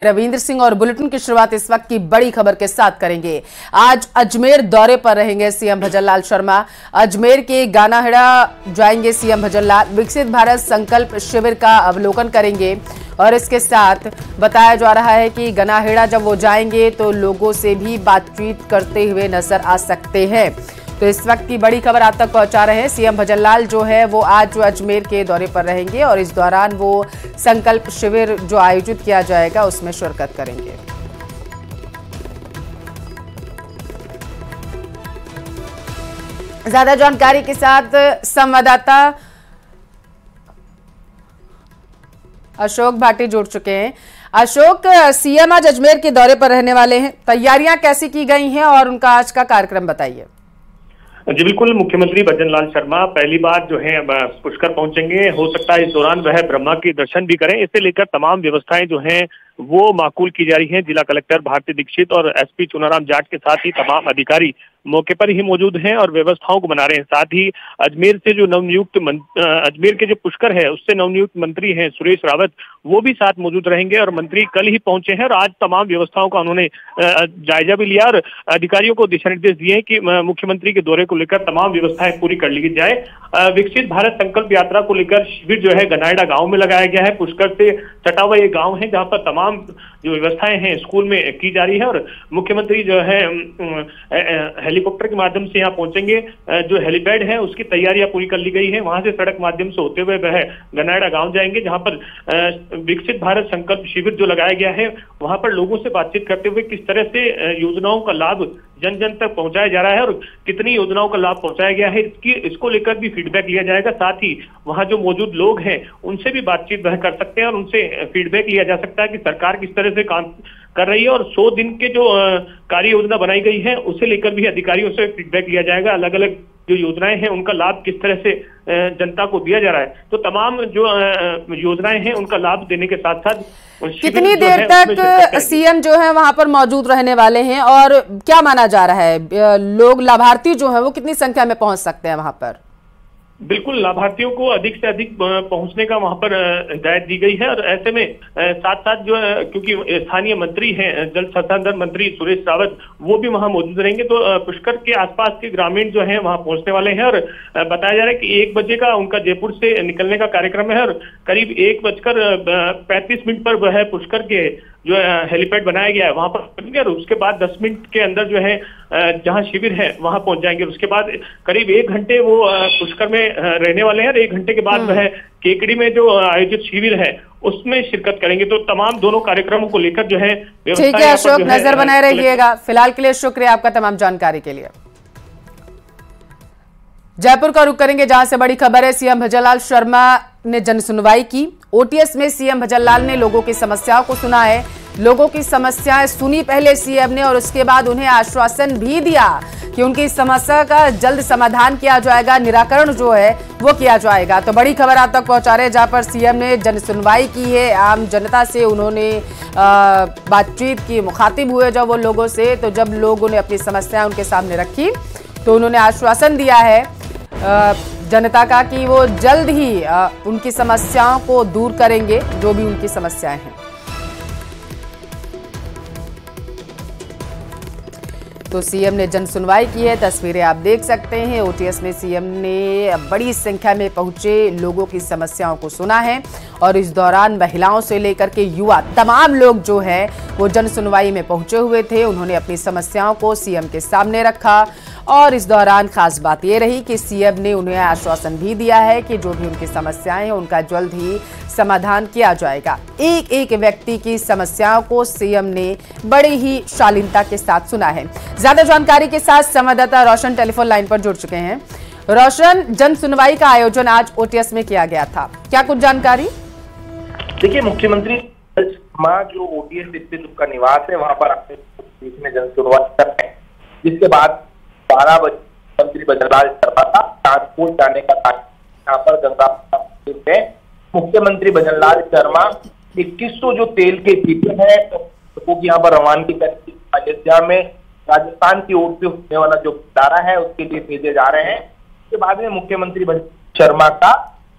रविंद्र सिंह और बुलेटिन की शुरुआत इस वक्त की बड़ी खबर के साथ करेंगे। आज अजमेर दौरे पर रहेंगे सीएम भजनलाल शर्मा। अजमेर के गानाहेड़ा जाएंगे सीएम भजनलाल। विकसित भारत संकल्प शिविर का अवलोकन करेंगे और इसके साथ बताया जा रहा है कि गानाहेड़ा जब वो जाएंगे तो लोगों से भी बातचीत करते हुए नजर आ सकते हैं। तो इस वक्त की बड़ी खबर आप तक पहुंचा रहे हैं। सीएम भजनलाल जो है वो आज अजमेर के दौरे पर रहेंगे और इस दौरान वो संकल्प शिविर जो आयोजित किया जाएगा उसमें शिरकत करेंगे। ज्यादा जानकारी के साथ संवाददाता अशोक भाटी जुड़ चुके हैं। अशोक, सीएम आज अजमेर के दौरे पर रहने वाले हैं, तैयारियां कैसी की गई हैं और उनका आज का कार्यक्रम बताइए। जी बिल्कुल, मुख्यमंत्री भजनलाल शर्मा पहली बार जो है पुष्कर पहुंचेंगे। हो सकता है इस दौरान वह ब्रह्मा के दर्शन भी करें। इसे लेकर तमाम व्यवस्थाएं जो हैं वो माकूल की जा रही हैं। जिला कलेक्टर भारती दीक्षित और एसपी चुनाराम जाट के साथ ही तमाम अधिकारी मौके पर ही मौजूद हैं और व्यवस्थाओं को बना रहे हैं। साथ ही अजमेर से जो नवनियुक्त अजमेर के जो पुष्कर है उससे नवनियुक्त मंत्री हैं सुरेश रावत, वो भी साथ मौजूद रहेंगे और मंत्री कल ही पहुंचे हैं और आज तमाम व्यवस्थाओं का उन्होंने जायजा भी लिया और अधिकारियों को दिशा निर्देश दिए हैं कि मुख्यमंत्री के दौरे को लेकर तमाम व्यवस्थाएं पूरी कर ली जाए। विकसित भारत संकल्प यात्रा को लेकर शिविर जो है गानाहेड़ा गांव में लगाया गया है। पुष्कर से सटा हुआ ये गांव है जहां पर तमाम जो व्यवस्थाएं हैं स्कूल में की जा रही है और मुख्यमंत्री जो है हेलीकॉप्टर के माध्यम से यहाँ पहुंचेंगे। जो हेलीपैड है उसकी तैयारियां पूरी कर ली गई है। वहां से सड़क माध्यम से होते हुए वह गानाहेड़ा गांव जाएंगे जहां पर विकसित भारत संकल्प शिविर जो लगाया गया है वहां पर लोगों से बातचीत करते हुए किस तरह से योजनाओं का लाभ जन जन तक पहुंचाया जा रहा है और कितनी योजनाओं का लाभ पहुंचाया गया है इसको लेकर भी फीडबैक लिया जाएगा। साथ ही वहां जो मौजूद लोग हैं उनसे भी बातचीत वह कर सकते हैं और उनसे फीडबैक लिया जा सकता है कि सरकार किस तरह से काम कर रही है और 100 दिन के जो कार्य योजना बनाई गई है उसे लेकर भी अधिकारियों से फीडबैक लिया जाएगा। अलग अलग जो योजनाएं हैं उनका लाभ किस तरह से जनता को दिया जा रहा है, तो तमाम जो योजनाएं हैं उनका लाभ देने के साथ साथ कितनी देर तक सीएम जो है वहां पर मौजूद रहने वाले हैं और क्या माना जा रहा है लोग लाभार्थी जो है वो कितनी संख्या में पहुंच सकते हैं वहां पर? बिल्कुल, लाभार्थियों को अधिक से अधिक पहुंचने का वहां पर हिदायत दी गई है और ऐसे में साथ साथ जो है क्योंकि स्थानीय मंत्री हैं जल संसाधन मंत्री सुरेश रावत वो भी वहां मौजूद रहेंगे तो पुष्कर के आसपास के ग्रामीण जो हैं वहां पहुंचने वाले हैं और बताया जा रहा है कि 1 बजे का उनका जयपुर से निकलने का कार्यक्रम है और करीब 1:35 पर वह पुष्कर के जो हेलीपैड बनाया गया है वहां पर और उसके बाद 10 मिनट के अंदर जो है जहां शिविर है वहां पहुंच जाएंगे। उसके बाद करीब 1 घंटे वो पुष्कर में रहने वाले हैं और 1 घंटे के बाद वह केकड़ी में जो आयोजित शिविर है उसमें शिरकत करेंगे। तो तमाम दोनों कार्यक्रमों को लेकर जो है ठीक है अशोक, नजर बनाए रहिएगा। फिलहाल के लिए शुक्रिया आपका तमाम जानकारी के लिए। जयपुर का रुख करेंगे जहां से बड़ी खबर है। सीएम भजनलाल शर्मा ने जनसुनवाई की। ओटीएस में सीएम भजनलाल ने लोगों की समस्याओं को सुना है। लोगों की समस्याएं सुनी पहले सीएम ने और उसके बाद उन्हें आश्वासन भी दिया कि उनकी समस्या का जल्द समाधान किया जाएगा, निराकरण जो है वो किया जाएगा। तो बड़ी खबर आप तक पहुंचा रहे हैं जहां पर सीएम ने जनसुनवाई की है। आम जनता से उन्होंने बातचीत की, मुखातिब हुए जब वो लोगों से, तो जब लोगों ने अपनी समस्याएं उनके सामने रखी तो उन्होंने आश्वासन दिया है जनता का कि वो जल्द ही उनकी समस्याओं को दूर करेंगे, जो भी उनकी समस्याएं हैं। तो सीएम ने जनसुनवाई की है, तस्वीरें आप देख सकते हैं। ओटीएस में सीएम ने बड़ी संख्या में पहुंचे लोगों की समस्याओं को सुना है और इस दौरान महिलाओं से लेकर के युवा तमाम लोग जो है वो जनसुनवाई में पहुंचे हुए थे। उन्होंने अपनी समस्याओं को सीएम के सामने रखा और इस दौरान खास बात ये रही कि सीएम ने उन्हें आश्वासन भी दिया है कि जो भी उनकी समस्याएं हैं उनका जल्द ही समाधान किया जाएगा। एक एक व्यक्ति की समस्याओं को सीएम ने बड़ी ही शालीनता के साथ सुना है। ज्यादा जानकारी के साथ संवाददाता रोशन टेलीफोन लाइन पर जुड़ चुके हैं। रोशन, जन सुनवाई का आयोजन आज ओटीएस में किया गया था, क्या कुछ जानकारी? देखिए, मुख्यमंत्री जो ओटीएस स्थित उनका निवास है वहां पर अपने जन सुनवाई कर रहे हैं, जिसके बाद 12 बजे मंत्री भजनलाल शर्मा का ट्रांसपोर्ट जाने का यहाँ पर गंगा मुख्यमंत्री भजनलाल शर्मा 2100 जो तेल के पीपे हैं वो यहाँ पर रवानगी करके अयोध्या में राजस्थान की ओर से होने वाला जो भंडारा है उसके लिए भेजे जा रहे हैं। उसके बाद में मुख्यमंत्री शर्मा का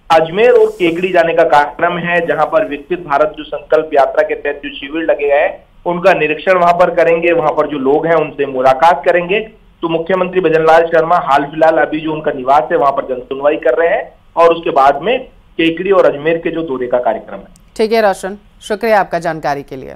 अजमेर और केकड़ी जाने का कार्यक्रम है, जहां पर विकसित भारत जो संकल्प यात्रा के तहत जो शिविर लगे गए हैं उनका निरीक्षण वहां पर करेंगे, वहां पर जो लोग हैं उनसे मुलाकात करेंगे। तो मुख्यमंत्री भजनलाल शर्मा हाल फिलहाल अभी जो उनका निवास है वहां पर जनसुनवाई कर रहे हैं और उसके बाद में केकड़ी और अजमेर के जो दौरे का कार्यक्रम है। ठीक है रोशन, शुक्रिया आपका जानकारी के लिए।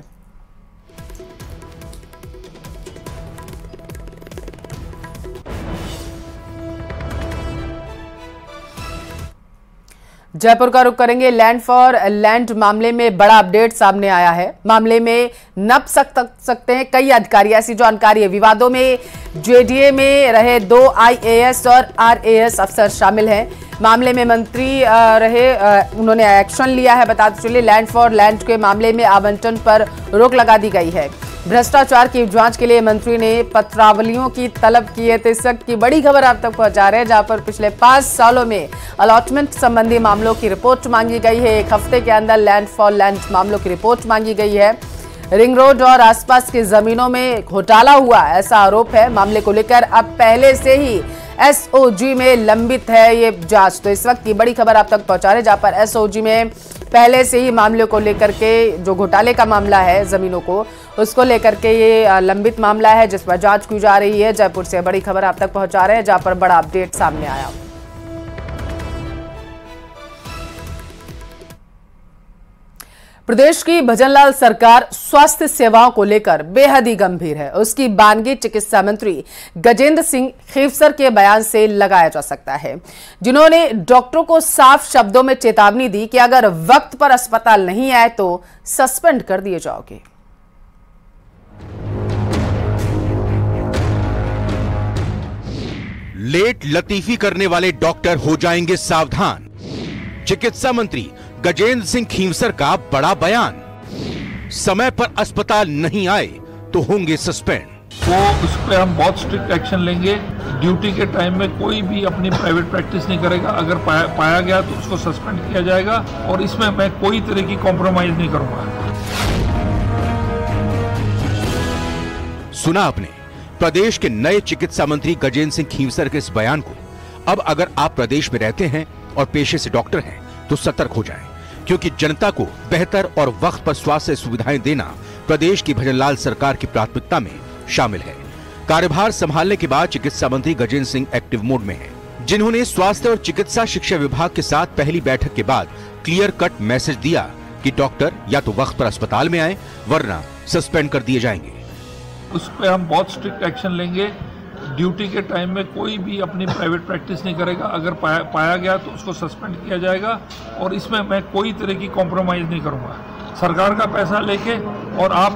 जयपुर का रुख करेंगे। लैंड फॉर लैंड मामले में बड़ा अपडेट सामने आया है। मामले में नप सकते हैं कई अधिकारी, ऐसी जानकारी है। विवादों में जेडीए में रहे 2 IAS और RAS अफसर शामिल हैं। मामले में मंत्री रहे, उन्होंने एक्शन लिया है। बताते चलिए, लैंड फॉर लैंड के मामले में आवंटन पर रोक लगा दी गई है। भ्रष्टाचार की जांच के लिए मंत्री ने पत्रावलियों की तलब की है। तो इस वक्त की बड़ी खबर आप तक पहुंचा रहे हैं, जहां पर पिछले 5 सालों में अलॉटमेंट संबंधी मामलों की रिपोर्ट मांगी गई है। 1 हफ्ते के अंदर लैंड फॉर लैंड मामलों की रिपोर्ट मांगी गई है। रिंग रोड और आसपास की जमीनों में घोटाला हुआ, ऐसा आरोप है। मामले को लेकर अब पहले से ही SOG में लंबित है ये जांच। तो इस वक्त की बड़ी खबर आप तक पहुंचा रहे हैं, जहां पर SOG में पहले से ही मामले को लेकर के जो घोटाले का मामला है जमीनों को, उसको लेकर के ये लंबित मामला है जिस पर जांच की जा रही है। जयपुर से बड़ी खबर आप तक पहुंचा रहे हैं, जहां पर बड़ा अपडेट सामने आया। प्रदेश की भजनलाल सरकार स्वास्थ्य सेवाओं को लेकर बेहद ही गंभीर है। उसकी बानगी चिकित्सा मंत्री गजेंद्र सिंह खेवसर के बयान से लगाया जा सकता है, जिन्होंने डॉक्टरों को साफ शब्दों में चेतावनी दी कि अगर वक्त पर अस्पताल नहीं आए तो सस्पेंड कर दिए जाओगे। लेट लतीफी करने वाले डॉक्टर हो जाएंगे सावधान। चिकित्सा मंत्री गजेंद्र सिंह खींवसर का बड़ा बयान। समय पर अस्पताल नहीं आए तो होंगे सस्पेंड। वो उस पर हम बहुत स्ट्रिक्ट एक्शन लेंगे। ड्यूटी के टाइम में कोई भी अपनी प्राइवेट प्रैक्टिस नहीं करेगा। अगर पाया गया तो उसको सस्पेंड किया जाएगा और इसमें मैं कोई तरह की कॉम्प्रोमाइज नहीं करूंगा। सुना आपने प्रदेश के नए चिकित्सा मंत्री गजेंद्र सिंह खींवसर के इस बयान को। अब अगर आप प्रदेश में रहते हैं और पेशे से डॉक्टर हैं तो सतर्क हो जाएं, क्योंकि जनता को बेहतर और वक्त पर स्वास्थ्य सुविधाएं देना प्रदेश की भजनलाल सरकार की प्राथमिकता में शामिल है। कार्यभार संभालने के बाद चिकित्सा मंत्री गजेंद्र सिंह एक्टिव मोड में हैं, जिन्होंने स्वास्थ्य और चिकित्सा शिक्षा विभाग के साथ पहली बैठक के बाद क्लियर कट मैसेज दिया कि डॉक्टर या तो वक्त पर अस्पताल में आए वरना सस्पेंड कर दिए जाएंगे। उस पर हम बहुत स्ट्रिक्ट एक्शन लेंगे। ड्यूटी के टाइम में कोई भी अपनी प्राइवेट प्रैक्टिस नहीं करेगा। अगर पाया गया तो उसको सस्पेंड किया जाएगा और इसमें मैं कोई तरह की कॉम्प्रोमाइज़ नहीं करूंगा। सरकार का पैसा लेके और आप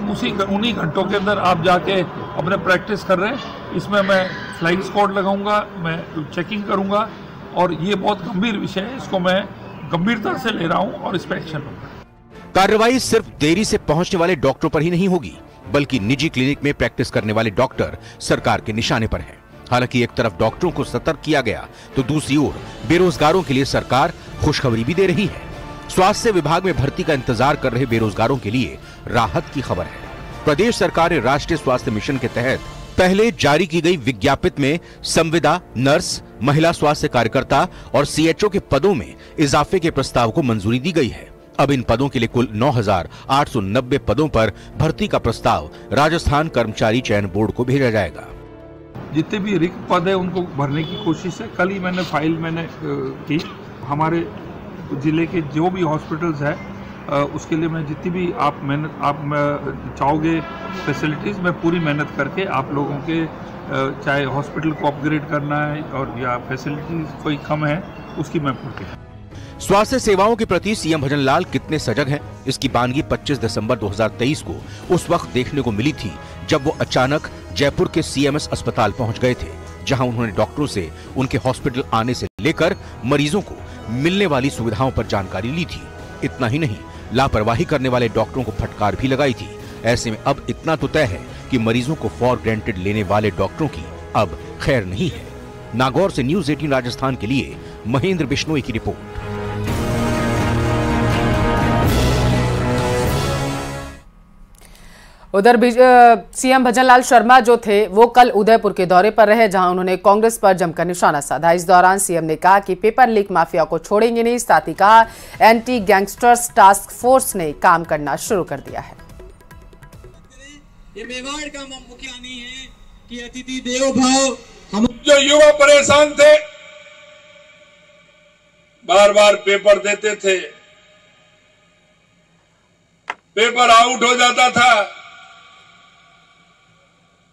उन्हीं घंटों के अंदर आप जाके अपने प्रैक्टिस कर रहे हैं, इसमें मैं फ्लाइंग स्क्वाड लगाऊंगा, मैं चेकिंग करूंगा और ये बहुत गंभीर विषय है। इसको मैं गंभीरता से ले रहा हूँ और इस पर एक्शन लूंगा। कार्रवाई सिर्फ देरी से पहुंचने वाले डॉक्टरों पर ही नहीं होगी, बल्कि निजी क्लिनिक में प्रैक्टिस करने वाले डॉक्टर सरकार के निशाने पर हैं। हालांकि एक तरफ डॉक्टरों को सतर्क किया गया तो दूसरी ओर बेरोजगारों के लिए सरकार खुशखबरी भी दे रही है। स्वास्थ्य विभाग में भर्ती का इंतजार कर रहे बेरोजगारों के लिए राहत की खबर है। प्रदेश सरकार ने राष्ट्रीय स्वास्थ्य मिशन के तहत पहले जारी की गई विज्ञप्ति में संविदा, नर्स, महिला स्वास्थ्य कार्यकर्ता और CHO के पदों में इजाफे के प्रस्ताव को मंजूरी दी गई है। अब इन पदों के लिए कुल 9,890 पदों पर भर्ती का प्रस्ताव राजस्थान कर्मचारी चयन बोर्ड को भेजा जाएगा। जितने भी रिक्त पद है उनको भरने की कोशिश है। कल ही मैंने फाइल की। हमारे जिले के जो भी हॉस्पिटल्स है उसके लिए मैं जितनी भी आप चाहोगे फैसिलिटीज़, मैं पूरी मेहनत करके आप लोगों के चाहे हॉस्पिटल को अपग्रेड करना है और या फैसिलिटीज कोई कम है उसकी मैं पूर्ति। स्वास्थ्य सेवाओं के प्रति सीएम भजनलाल कितने सजग हैं, इसकी बानगी 25 दिसंबर 2023 को उस वक्त देखने को मिली थी जब वो अचानक जयपुर के CMS अस्पताल पहुंच गए थे, जहां उन्होंने डॉक्टरों से उनके हॉस्पिटल आने से लेकर मरीजों को मिलने वाली सुविधाओं पर जानकारी ली थी। इतना ही नहीं, लापरवाही करने वाले डॉक्टरों को फटकार भी लगाई थी। ऐसे में अब इतना तो तय है कि मरीजों को फॉर ग्रांटेड लेने वाले डॉक्टरों की अब खैर नहीं है। नागौर से न्यूज़ 18 राजस्थान के लिए महेंद्र बिश्नोई की रिपोर्ट। उधर सीएम भजनलाल शर्मा जो थे वो कल उदयपुर के दौरे पर रहे, जहां उन्होंने कांग्रेस पर जमकर निशाना साधा। इस दौरान सीएम ने कहा कि पेपर लीक माफिया को छोड़ेंगे नहीं। साथ ही कहा एंटी गैंगस्टर्स टास्क फोर्स ने काम करना शुरू कर दिया है। ये मेवाड़ का मुखिया नहीं है कि अतिथि देवो भव। हम जो युवा परेशान थे, बार बार पेपर देते थे, पेपर आउट हो जाता था,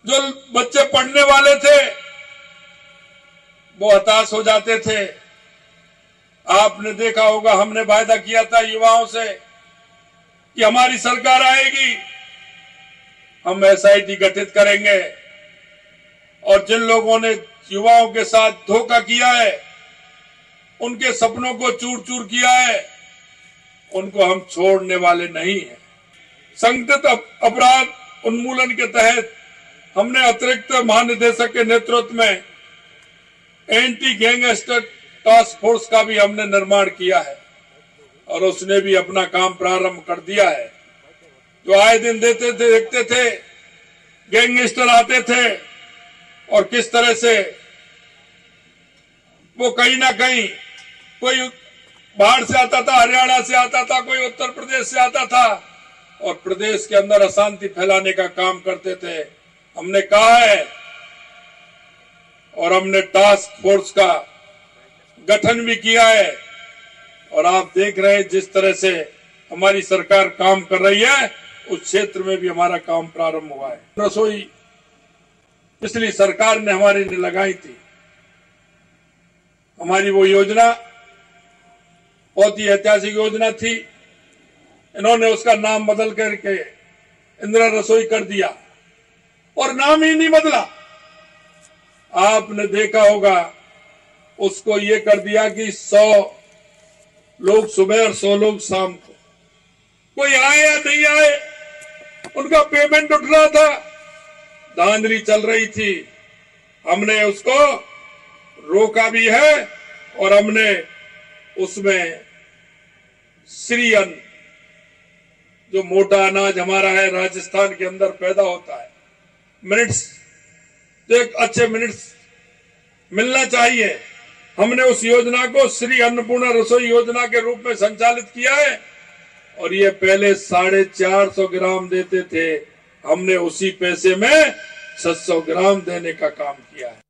जो बच्चे पढ़ने वाले थे वो हताश हो जाते थे। आपने देखा होगा, हमने वायदा किया था युवाओं से कि हमारी सरकार आएगी, हम एसआईटी गठित करेंगे, और जिन लोगों ने युवाओं के साथ धोखा किया है, उनके सपनों को चूर चूर किया है, उनको हम छोड़ने वाले नहीं हैं। संगठित अपराध उन्मूलन के तहत हमने अतिरिक्त महानिदेशक के नेतृत्व में एंटी गैंगस्टर टास्क फोर्स का भी हमने निर्माण किया है, और उसने भी अपना काम प्रारंभ कर दिया है। जो आए दिन देखते थे गैंगस्टर आते थे, और किस तरह से वो कहीं ना कहीं, कोई बाहर से आता था, हरियाणा से आता था, कोई उत्तर प्रदेश से आता था, और प्रदेश के अंदर अशांति फैलाने का काम करते थे। हमने कहा है, और हमने टास्क फोर्स का गठन भी किया है, और आप देख रहे हैं जिस तरह से हमारी सरकार काम कर रही है, उस क्षेत्र में भी हमारा काम प्रारंभ हुआ है। रसोई पिछली सरकार ने हमारी ने लगाई थी, हमारी वो योजना बहुत ही ऐतिहासिक योजना थी। इन्होंने उसका नाम बदल करके इंदिरा रसोई कर दिया, और नाम ही नहीं बदला। आपने देखा होगा, उसको ये कर दिया कि 100 लोग सुबह और 100 लोग शाम को, कोई आए या नहीं आए, उनका पेमेंट उठ रहा था, धांधली चल रही थी। हमने उसको रोका भी है, और हमने उसमें श्री अन्न, जो मोटा अनाज हमारा है, राजस्थान के अंदर पैदा होता है, मिनट्स, जो एक अच्छे मिनट्स मिलना चाहिए, हमने उस योजना को श्री अन्नपूर्णा रसोई योजना के रूप में संचालित किया है। और ये पहले 450 ग्राम देते थे, हमने उसी पैसे में 600 ग्राम देने का काम किया है।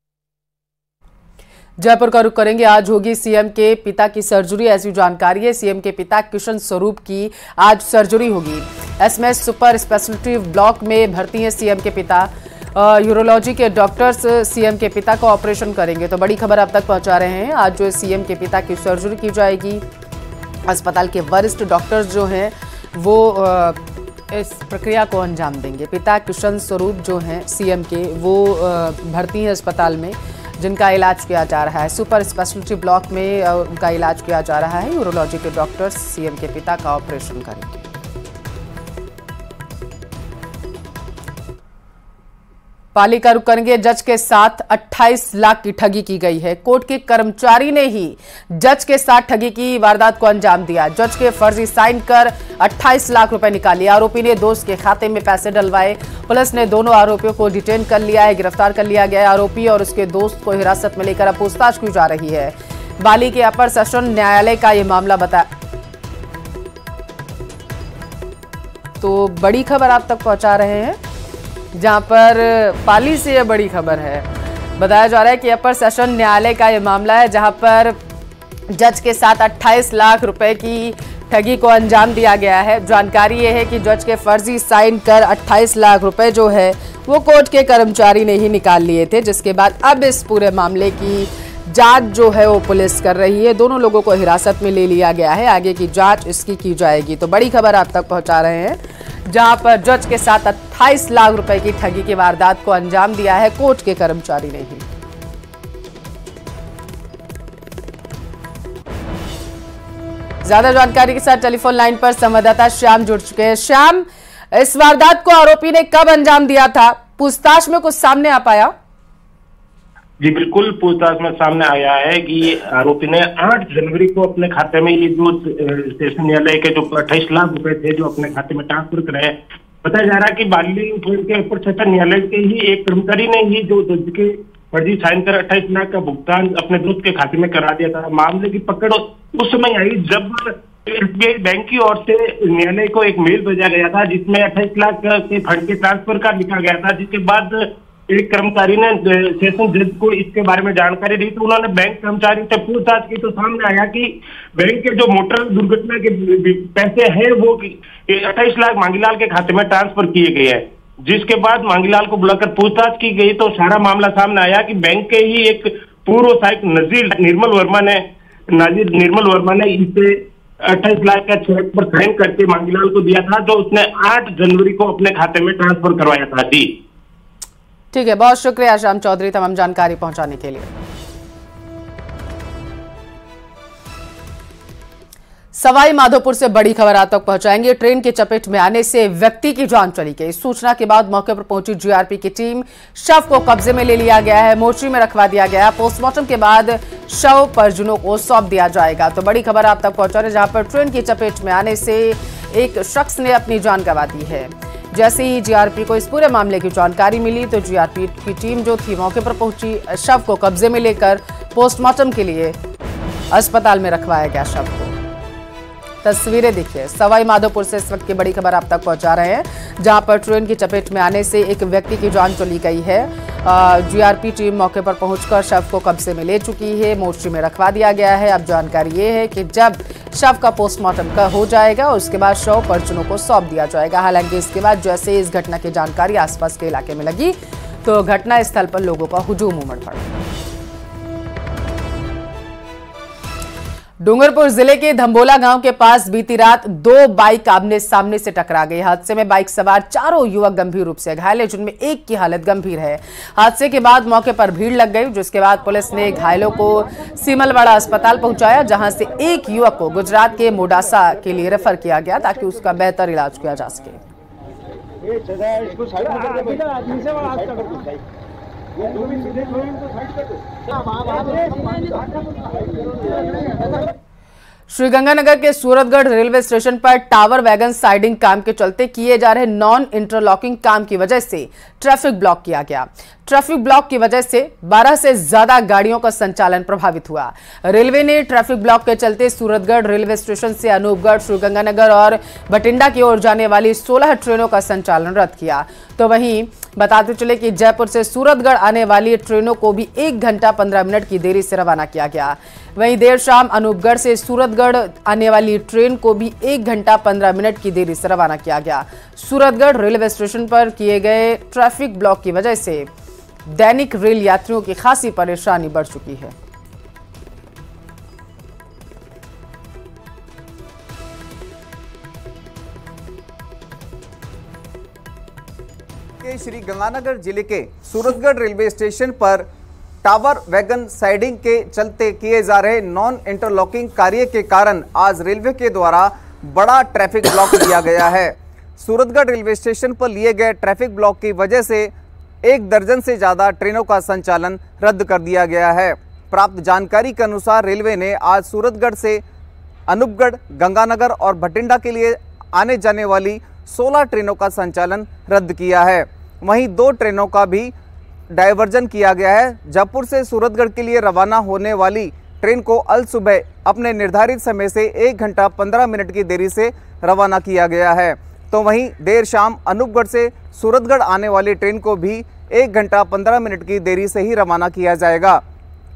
जयपुर का रुख करेंगे। आज होगी सीएम के पिता की सर्जरी, ऐसी जानकारी है। सीएम के पिता किशन स्वरूप की आज सर्जरी होगी। एसएमएस सुपर स्पेशलिटी ब्लॉक में भर्ती हैं सीएम के पिता। यूरोलॉजी के डॉक्टर्स सीएम के पिता का ऑपरेशन करेंगे। तो बड़ी खबर अब तक पहुंचा रहे हैं। आज जो सीएम के पिता की सर्जरी की जाएगी, अस्पताल के वरिष्ठ डॉक्टर्स जो हैं वो इस प्रक्रिया को अंजाम देंगे। पिता किशन स्वरूप जो हैं सीएम के, वो भर्ती हैं अस्पताल में, जिनका इलाज किया जा रहा है। सुपर स्पेशलिटी ब्लॉक में उनका इलाज किया जा रहा है। यूरोलॉजी के डॉक्टर्स सीएम के पिता का ऑपरेशन करेंगे। पाली का रुख करेंगे। जज के साथ 28 लाख की ठगी की गई है। कोर्ट के कर्मचारी ने ही जज के साथ ठगी की वारदात को अंजाम दिया। जज के फर्जी साइन कर 28 लाख रुपए निकाले। आरोपी ने दोस्त के खाते में पैसे डलवाए। पुलिस ने दोनों आरोपियों को डिटेन कर लिया है, गिरफ्तार कर लिया गया है। आरोपी और उसके दोस्त को हिरासत में लेकर अब पूछताछ की जा रही है। पाली के अपर सेशन न्यायालय का यह मामला बताया। तो बड़ी खबर आप तक पहुंचा रहे हैं, जहां पर पाली से यह बड़ी खबर है। बताया जा रहा है कि अपर सेशन न्यायालय का यह मामला है, जहां पर जज के साथ 28 लाख रुपए की ठगी को अंजाम दिया गया है। जानकारी यह है कि जज के फर्जी साइन कर 28 लाख रुपए जो है वो कोर्ट के कर्मचारी ने ही निकाल लिए थे, जिसके बाद अब इस पूरे मामले की जांच जो है वो पुलिस कर रही है। दोनों लोगों को हिरासत में ले लिया गया है। आगे की जांच इसकी की जाएगी। तो बड़ी खबर आप तक पहुंचा रहे हैं, जहां पर जज के साथ 28 लाख रुपए की ठगी की वारदात को अंजाम दिया है कोर्ट के कर्मचारी ने ही। ज्यादा जानकारी के साथ टेलीफोन लाइन पर संवाददाता श्याम जुड़ चुके हैं। श्याम, इस वारदात को आरोपी ने कब अंजाम दिया था? पूछताछ में कुछ सामने आ पाया? जी बिल्कुल, पूछताछ में सामने आया है कि आरोपी ने 8 जनवरी को अपने खाते में ये जो सेशन न्यायालय के जो 28 लाख रुपए थे जो अपने खाते में ट्रांसफर कराए, बताया जा रहा है कि बाली ट्रेन के ऊपर छठा न्यायालय के ही एक कर्मचारी ने ही जो जज के फर्जी साइन कर 28 लाख का भुगतान अपने दोस्त के खाते में करा दिया था। मामले की पकड़ उस समय आई जब एसबीआई बैंक की ओर से न्यायालय को एक मेल भेजा गया था जिसमें 28 लाख के फंड के ट्रांसफर का लिखा गया था, जिसके बाद एक कर्मचारी ने सेशन जज को इसके बारे में जानकारी दी तो उन्होंने बैंक कर्मचारी से पूछताछ की तो सामने आया कि बैंक के जो मोटर दुर्घटना के पैसे हैं वो 28 लाख मांगीलाल के खाते में ट्रांसफर किए गए हैं। जिसके बाद मांगीलाल को बुलाकर पूछताछ की गई तो सारा मामला सामने आया कि बैंक के ही एक पूर्व सहायक नाजिर निर्मल वर्मा ने इसे 28 लाख का चेक पर साइन करके मांगीलाल को दिया था, जो उसने 8 जनवरी को अपने खाते में ट्रांसफर करवाया था। जी ठीक है, बहुत शुक्रिया श्याम चौधरी तमाम जानकारी पहुंचाने के लिए। सवाई माधोपुर से बड़ी खबर आप तक पहुंचाएंगे। ट्रेन की चपेट में आने से व्यक्ति की जान चली गई। सूचना के बाद मौके पर पहुंची जीआरपी की टीम शव को कब्जे में ले लिया गया है, मोर्चरी में रखवा दिया गया। पोस्टमार्टम के बाद शव परिजनों को सौंप दिया जाएगा। तो बड़ी खबर आप तक पहुंचा रहे, जहां पर ट्रेन की चपेट में आने से एक शख्स ने अपनी जान गंवा दी है। जैसे ही जीआरपी को इस पूरे मामले की जानकारी मिली तो जीआरपी की टीम जो थी मौके पर पहुंची, शव को कब्जे में लेकर पोस्टमार्टम के लिए अस्पताल में रखवाया गया शव को। तस्वीरें देखिए, सवाई माधोपुर से इस वक्त की बड़ी खबर आप तक पहुंचा रहे हैं, जहां पर ट्रेन की चपेट में आने से एक व्यक्ति की जान चली गई है। जीआरपी टीम मौके पर पहुंचकर शव को कब्जे में ले चुकी है, मोर्चरी में रखवा दिया गया है। अब जानकारी ये है कि जब शव का पोस्टमार्टम का हो जाएगा उसके बाद शव परिजनों को सौंप दिया जाएगा। हालांकि इसके बाद जैसे इस घटना की जानकारी आसपास के इलाके में लगी तो घटना स्थल पर लोगों का हुजूम उमड़ पड़ा। डूंगरपुर जिले के धम्बोला गांव के पास बीती रात 2 बाइक आमने सामने से टकरा गई। हादसे में बाइक सवार 4 युवक गंभीर रूप से घायल हैं, जिनमें एक की हालत गंभीर है। हादसे के बाद मौके पर भीड़ लग गई, जिसके बाद पुलिस ने घायलों को सीमलवाड़ा अस्पताल पहुंचाया, जहां से एक युवक को गुजरात के मोडासा के लिए रेफर किया गया ताकि उसका बेहतर इलाज किया जा सके। श्रीगंगानगर के सूरतगढ़ रेलवे स्टेशन पर टावर वैगन साइडिंग काम के चलते किए जा रहे नॉन इंटरलॉकिंग काम की वजह से ट्रैफिक ब्लॉक किया गया। ट्रैफिक ब्लॉक की वजह से 12 से ज्यादा गाड़ियों का संचालन प्रभावित हुआ। रेलवे ने ट्रैफिक ब्लॉक के चलते सूरतगढ़ रेलवे स्टेशन से अनूपगढ़, श्रीगंगानगर और बठिंडा की ओर जाने वाली 16 ट्रेनों का संचालन रद्द किया। तो वहीं बताते चले कि जयपुर से सूरतगढ़ आने वाली ट्रेनों को भी 1 घंटा 15 मिनट की देरी से रवाना किया गया। वहीं देर शाम अनूपगढ़ से सूरतगढ़ आने वाली ट्रेन को भी 1 घंटा 15 मिनट की देरी से रवाना किया गया। सूरतगढ़ रेलवे स्टेशन पर किए गए ट्रैफिक ब्लॉक की वजह से दैनिक रेल यात्रियों की खासी परेशानी बढ़ चुकी है। श्रीगंगानगर जिले के सूरतगढ़ रेलवे स्टेशन पर टावर वैगन साइडिंग के चलते किए जा रहे नॉन इंटरलॉकिंग कार्य के कारण आज रेलवे के द्वारा बड़ा ट्रैफिक ब्लॉक किया गया है। सूरतगढ़ रेलवे स्टेशन पर लिए गए ट्रैफिक ब्लॉक की वजह से 1 दर्जन से ज़्यादा ट्रेनों का संचालन रद्द कर दिया गया है। प्राप्त जानकारी के अनुसार रेलवे ने आज सूरतगढ़ से अनूपगढ़, गंगानगर और बठिंडा के लिए आने जाने वाली 16 ट्रेनों का संचालन रद्द किया है। वहीं 2 ट्रेनों का भी डायवर्जन किया गया है। जयपुर से सूरतगढ़ के लिए रवाना होने वाली ट्रेन को अल सुबह अपने निर्धारित समय से 1 घंटा 15 मिनट की देरी से रवाना किया गया है। तो वहीं देर शाम अनूपगढ़ से सूरतगढ़ आने वाली ट्रेन को भी 1 घंटा 15 मिनट की देरी से ही रवाना किया जाएगा।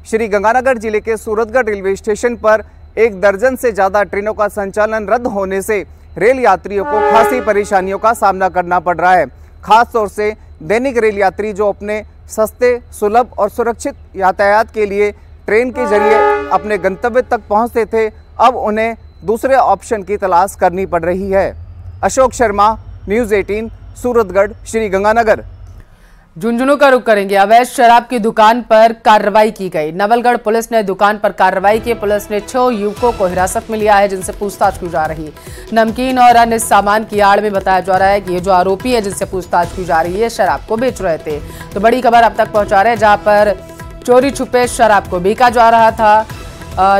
श्रीगंगानगर जिले के सूरतगढ़ रेलवे स्टेशन पर 1 दर्जन से ज़्यादा ट्रेनों का संचालन रद्द होने से रेल यात्रियों को खासी परेशानियों का सामना करना पड़ रहा है। खास तौर से दैनिक रेल यात्री जो अपने सस्ते, सुलभ और सुरक्षित यातायात के लिए ट्रेन के जरिए अपने गंतव्य तक पहुंचते थे, अब उन्हें दूसरे ऑप्शन की तलाश करनी पड़ रही है। अशोक शर्मा, न्यूज़ 18, सूरतगढ़, श्रीगंगानगर। झुंझुनू का रुख करेंगे। अवैध शराब की दुकान पर कार्रवाई की गई। नवलगढ़ पुलिस ने दुकान पर कार्रवाई की। पुलिस ने 6 युवकों को हिरासत में लिया है, जिनसे पूछताछ की जा रही है। नमकीन और अन्य सामान की आड़ में बताया जा रहा है कि ये जो आरोपी है जिनसे पूछताछ की जा रही है शराब को बेच रहे थे। तो बड़ी खबर अब तक पहुंचा रहे हैं, जहां पर चोरी छुपे शराब को बेचा जा रहा था।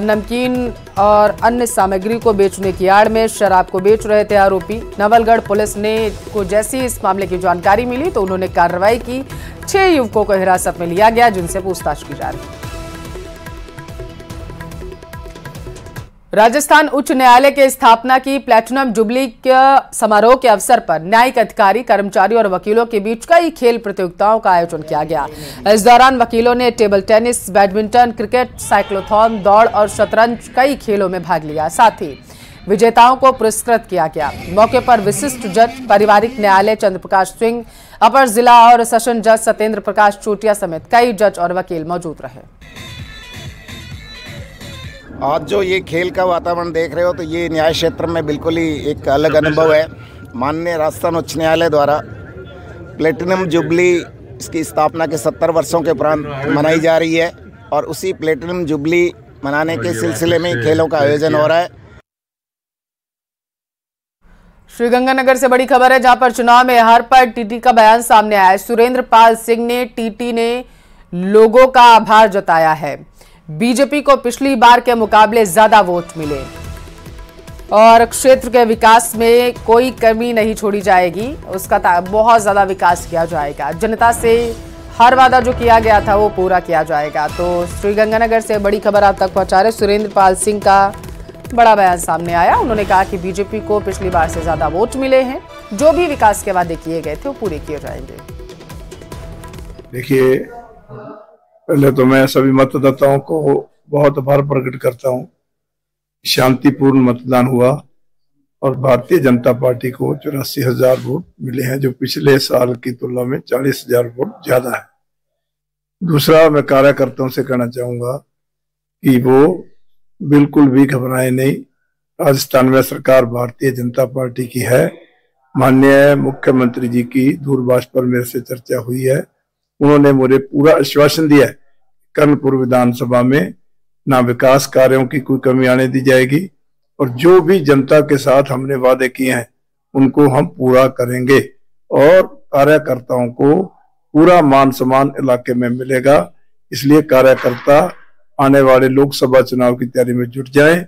नमकीन और अन्य सामग्री को बेचने की आड़ में शराब को बेच रहे थे आरोपी। नवलगढ़ पुलिस ने को जैसी इस मामले की जानकारी मिली तो उन्होंने कार्रवाई की। 6 युवकों को हिरासत में लिया गया, जिनसे पूछताछ की जा रही है। राजस्थान उच्च न्यायालय के स्थापना की प्लैटिनम जुबली के समारोह के अवसर पर न्यायिक अधिकारी, कर्मचारी और वकीलों के बीच कई खेल प्रतियोगिताओं का आयोजन किया गया। इस दौरान वकीलों ने table tennis, badminton, cricket, cyclothon, दौड़ और शतरंज कई खेलों में भाग लिया। साथ ही विजेताओं को पुरस्कृत किया गया। मौके पर विशिष्ट जज, पारिवारिक न्यायालय चंद्र प्रकाश सिंह, अपर जिला और सेशन जज सत्येंद्र प्रकाश चोटिया समेत कई जज और वकील मौजूद रहे। आज जो ये खेल का वातावरण देख रहे हो तो ये न्याय क्षेत्र में बिल्कुल ही एक अलग अनुभव है। माननीय राजस्थान उच्च न्यायालय द्वारा प्लेटिनम जुबली इसकी स्थापना के 70 वर्षों के उपरांत मनाई जा रही है और उसी प्लेटिनम जुबली मनाने के सिलसिले में खेलों का आयोजन हो रहा है। श्रीगंगानगर से बड़ी खबर है, जहां पर चुनाव में हार पर टीटी का बयान सामने आया है। सुरेंद्र पाल सिंह ने टीटी ने लोगों का आभार जताया है। बीजेपी को पिछली बार के मुकाबले ज्यादा वोट मिले और क्षेत्र के विकास में कोई कमी नहीं छोड़ी जाएगी, उसका बहुत ज्यादा विकास किया जाएगा। जनता से हर वादा जो किया गया था वो पूरा किया जाएगा। तो श्रीगंगानगर से बड़ी खबर आप तक पहुंचा रहे। सुरेंद्र पाल सिंह का बड़ा बयान सामने आया। उन्होंने कहा कि बीजेपी को पिछली बार से ज्यादा वोट मिले हैं, जो भी विकास के वादे किए गए थे वो पूरे किए जाएंगे। देखिए, पहले तो मैं सभी मतदाताओं को बहुत आभार प्रकट करता हूं। शांतिपूर्ण मतदान हुआ और भारतीय जनता पार्टी को 84,000 वोट मिले हैं, जो पिछले साल की तुलना में 40,000 वोट ज्यादा है। दूसरा, मैं कार्यकर्ताओं से कहना चाहूंगा कि वो बिल्कुल भी घबराए नहीं। राजस्थान में सरकार भारतीय जनता पार्टी की है। माननीय मुख्यमंत्री जी की दूरभाष पर मेरे से चर्चा हुई है। उन्होंने मुझे पूरा आश्वासन दिया है, कर्णपुर विधानसभा में ना विकास कार्यों की कोई कमी आने दी जाएगी और जो भी जनता के साथ हमने वादे किए हैं उनको हम पूरा करेंगे और कार्यकर्ताओं को पूरा मान सम्मान इलाके में मिलेगा। इसलिए कार्यकर्ता आने वाले लोकसभा चुनाव की तैयारी में जुट जाएं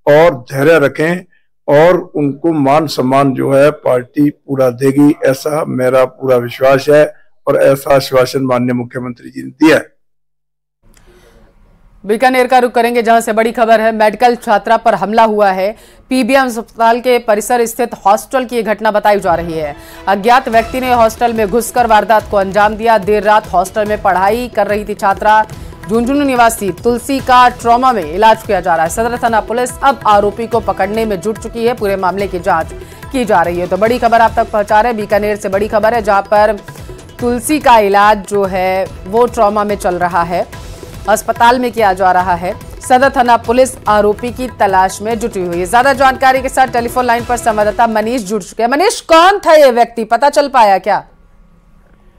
और धैर्य रखें और उनको मान सम्मान जो है पार्टी पूरा देगी, ऐसा मेरा पूरा विश्वास है और ऐसा आश्वासन माननीय मुख्यमंत्री जी ने दिया है। बीकानेर का रुख करेंगे, जहां से बड़ी खबर है। मेडिकल छात्रा पर हमला हुआ है। पीबीएम अस्पताल के परिसर स्थित हॉस्टल की घटना बताई जा रही है। अज्ञात व्यक्ति ने हॉस्टल में घुसकर वारदात को अंजाम दिया। देर रात हॉस्टल में पढ़ाई कर रही थी छात्रा। झुंझुनू निवासी तुलसी का ट्रॉमा में इलाज किया जा रहा है। सदर थाना पुलिस अब आरोपी को पकड़ने में जुट चुकी है। पूरे मामले की जांच की जा रही है। तो बड़ी खबर आप तक पहुंचा रहे हैं। बीकानेर से बड़ी खबर है, जहां पर तुलसी का इलाज जो है वो ट्रॉमा में चल रहा है, अस्पताल में किया जा रहा है। सदर थाना पुलिस आरोपी की तलाश में जुटी हुई है। ज्यादा जानकारी के साथ टेलीफोन लाइन पर संवाददाता मनीष जुड़ चुके हैं। मनीष, कौन था ये व्यक्ति, पता चल पाया क्या?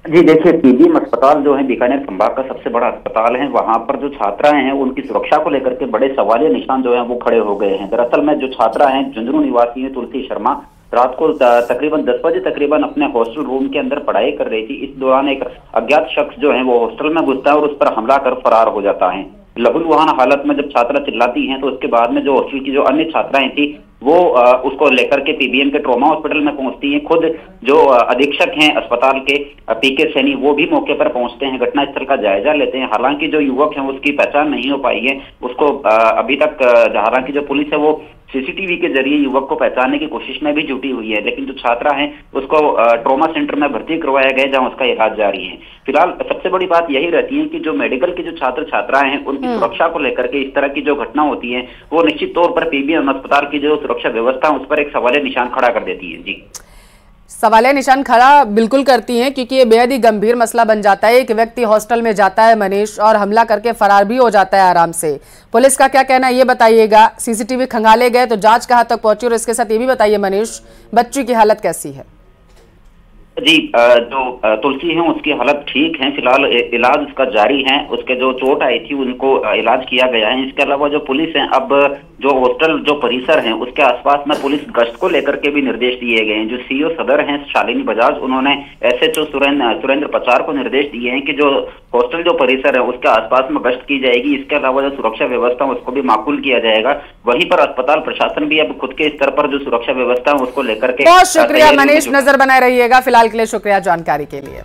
जी देखिए, पीबीएम अस्पताल जो है बीकानेर संभाग का सबसे बड़ा अस्पताल है। वहां पर जो छात्राएं हैं उनकी सुरक्षा को लेकर के बड़े सवालिया निशान जो है वो खड़े हो गए हैं। दरअसल में जो छात्रा हैं झुंझुनू निवासी है तुलसी शर्मा, रात को तकरीबन 10 बजे तकरीबन अपने हॉस्टल रूम के अंदर पढ़ाई कर रही थी। इस दौरान एक अज्ञात शख्स जो है वो हॉस्टल में घुसता है और उस पर हमला कर फरार हो जाता है। लहूलुहान हालत में जब छात्रा चिल्लाती हैं तो उसके बाद में जो हॉस्टल की जो अन्य छात्राएं थी वो उसको लेकर के पीबीएम के ट्रॉमा हॉस्पिटल में पहुंचती हैं। खुद जो अधीक्षक हैं अस्पताल के पीके सैनी वो भी मौके पर पहुंचते हैं, घटनास्थल का जायजा लेते हैं। हालांकि जो युवक है उसकी पहचान नहीं हो पाई है। उसको अभी तक हालांकि जो पुलिस है वो सीसीटीवी के जरिए युवक को पहचानने की कोशिश में भी जुटी हुई है, लेकिन जो छात्रा है उसको ट्रॉमा सेंटर में भर्ती करवाया गया जहां उसका इलाज जारी है। फिलहाल सबसे बड़ी बात यही रहती है कि जो मेडिकल के जो छात्र छात्राएं हैं उनकी सुरक्षा को लेकर के इस तरह की जो घटना होती है वो निश्चित तौर पर पीबीएम अस्पताल की जो सुरक्षा व्यवस्था है उस पर एक सवालिया निशान खड़ा कर देती है। जी, सवालिया निशान खड़ा बिल्कुल करती हैं, क्योंकि ये बेहद ही गंभीर मसला बन जाता है। एक व्यक्ति हॉस्टल में जाता है मनीष और हमला करके फरार भी हो जाता है आराम से। पुलिस का क्या कहना है ये बताइएगा। सीसीटीवी खंगाले गए तो जांच कहां तक पहुंची, और इसके साथ ये भी बताइए मनीष, बच्ची की हालत कैसी है? जी, जो तुलसी है उसकी हालत ठीक है। फिलहाल इलाज उसका जारी है। उसके जो चोट आई थी उनको इलाज किया गया है। इसके अलावा जो पुलिस है, अब जो हॉस्टल जो परिसर है उसके आसपास में पुलिस गश्त को लेकर के भी निर्देश दिए गए हैं। जो सीईओ सदर हैं शालिनी बजाज, उन्होंने एसएचओ सुरेंद्र पचार को निर्देश दिए हैं कि जो हॉस्टल जो परिसर है उसके आसपास में गश्त की जाएगी। इसके अलावा जो सुरक्षा व्यवस्था है उसको भी माकूल किया जाएगा। वहीं पर अस्पताल प्रशासन भी अब खुद के स्तर पर जो सुरक्षा व्यवस्था है उसको लेकर के बहुत शुक्रिया मनीष, नजर बनाए रहिएगा। फिलहाल के लिए शुक्रिया जानकारी के लिए।